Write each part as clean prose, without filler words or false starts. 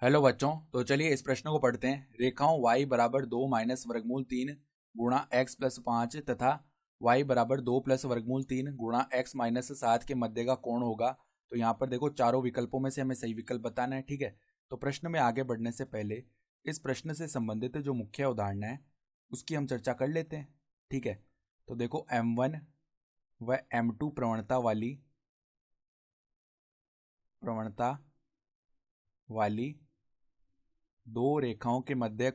Hello बच्चों, तो चलिए इस प्रश्न को पढ़ते हैं। रेखाओं y बराबर 2 माइनस वर्गमूल 3 गुणा x प्लस 5 तथा y बराबर 2 प्लस वर्गमूल 3 गुणा x माइनस 7 के मध्य का कोण होगा। तो यहाँ पर देखो चारों विकल्पों में से हमें सही विकल्प बताना है। ठीक है, तो प्रश्न में आगे बढ़ने से पहले इस प्रश्न से संबंधित जो मुख्य उदाहरण है उसकी हम चर्चा कर लेते हैं। ठीक है, तो देखो M1 व M2 प्रवणता वाली दो रेखाओं के मध्य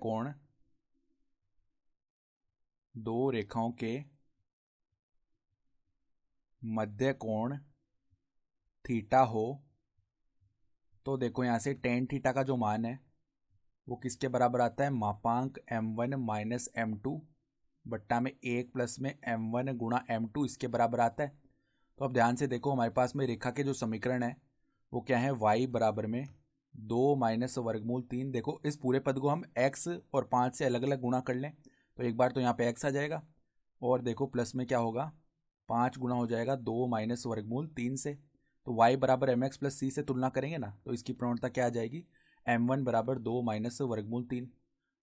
कोण थीटा हो, तो देखो यहाँ से टेन थीटा का जो मान है वो किसके बराबर आता है, मापांक M1 माइनस M2 बट्टा में 1 प्लस में M1 गुणा M2 इसके बराबर आता है। तो अब ध्यान से देखो, हमारे पास में रेखा के जो समीकरण है वो क्या है, y बराबर में 2 माइनस वर्गमूल 3। देखो इस पूरे पद को हम x और 5 से अलग अलग गुणा कर लें तो एक बार तो यहाँ पे x आ जाएगा और देखो प्लस में क्या होगा, 5 गुणा हो जाएगा 2 माइनस वर्गमूल 3 से। तो y बराबर एम एक्स प्लस सी से तुलना करेंगे ना, तो इसकी प्रवणता क्या आ जाएगी, m1 बराबर 2 माइनस वर्गमूल 3।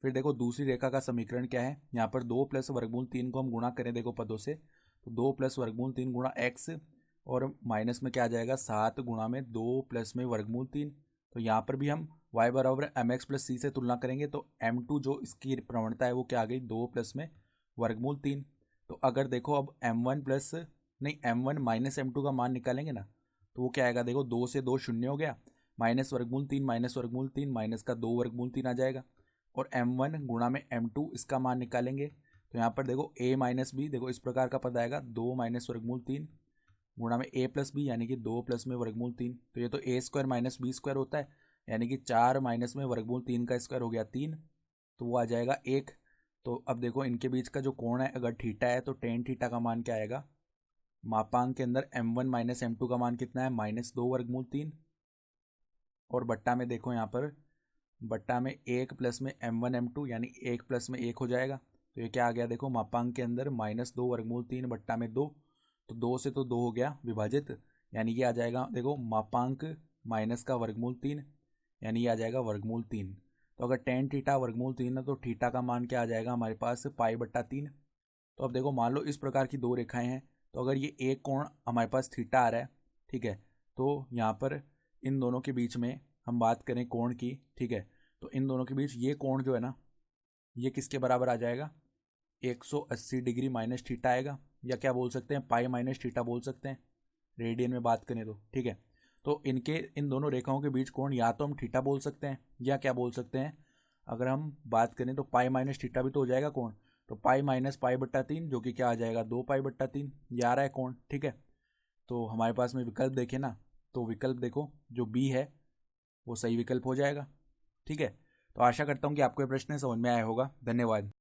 फिर देखो दूसरी रेखा का समीकरण क्या है, यहाँ पर 2 प्लस वर्गमूल 3 को हम गुणा करें देखो पदों से, तो 2 प्लस वर्गमूल 3 गुणा x और माइनस में क्या आ जाएगा 7 गुणा में 2 प्लस में वर्गमूल 3। तो यहाँ पर भी हम y बराबर एम एक्स प्लस सी से तुलना करेंगे तो m2 जो इसकी प्रवणता है वो क्या आ गई, 2 प्लस में वर्गमूल 3। तो अगर देखो अब m1 प्लस नहीं m1 माइनस m2 का मान निकालेंगे ना, तो वो क्या आएगा, देखो 2 से 2 शून्य हो गया, माइनस वर्गमूल 3 माइनस का 2 वर्गमूल 3 आ जाएगा और m1 गुणा में m2 इसका मान निकालेंगे तो यहाँ पर देखो a माइनस बी, देखो इस प्रकार का पद आएगा, 2 माइनस वर्गमूल 3 गुणा में a प्लस बी यानी कि 2 प्लस में वर्गमूल 3। तो ये तो a square minus B square होता है, यानी कि 4 माइनस में वर्गमूल 3 का स्क्वायर हो गया 3, तो वो आ जाएगा 1। तो अब देखो इनके बीच का जो कोण है अगर थीटा है तो टेन थीटा का मान क्या आएगा, मापांक के अंदर m1 माइनस m2 का मान कितना है, -2 वर्गमूल 3 और बट्टा में देखो यहाँ पर बट्टा में 1 प्लस में m1 m2 यानी 1 प्लस में 1 हो जाएगा। तो ये क्या आ गया, देखो मापांक के अंदर -2 वर्गमूल 3 बट्टा में 2, तो 2 से तो 2 हो गया विभाजित, यानी कि आ जाएगा देखो मापांक माइनस का वर्गमूल 3 यानी ये आ जाएगा वर्गमूल 3। तो अगर टेन थीटा वर्गमूल 3 है तो थीटा का मान क्या आ जाएगा हमारे पास, पाई बट्टा 3। तो अब देखो मान लो इस प्रकार की दो रेखाएं हैं, तो अगर ये एक कोण हमारे पास थीटा आ रहा है, ठीक है, तो यहाँ पर इन दोनों के बीच में हम बात करें कोण की, ठीक है, तो इन दोनों के बीच ये कोण जो है ना ये किसके बराबर आ जाएगा, 180 डिग्री माइनस थीटा आएगा, या क्या बोल सकते हैं, पाई माइनस थीटा बोल सकते हैं रेडियन में बात करें तो। ठीक है, तो इन दोनों रेखाओं के बीच कोण या तो हम थीटा बोल सकते हैं या क्या बोल सकते हैं, अगर हम बात करें तो पाई माइनस थीटा भी तो हो जाएगा कोण, तो पाई माइनस पाई बट्टा 3 जो कि क्या आ जाएगा 2 पाई बट्टा 3, ये आ रहा है कोण। ठीक है, तो हमारे पास में विकल्प देखें ना, तो विकल्प देखो जो बी है वो सही विकल्प हो जाएगा। ठीक है, तो आशा करता हूँ कि आपको ये प्रश्न समझ में आया होगा। धन्यवाद।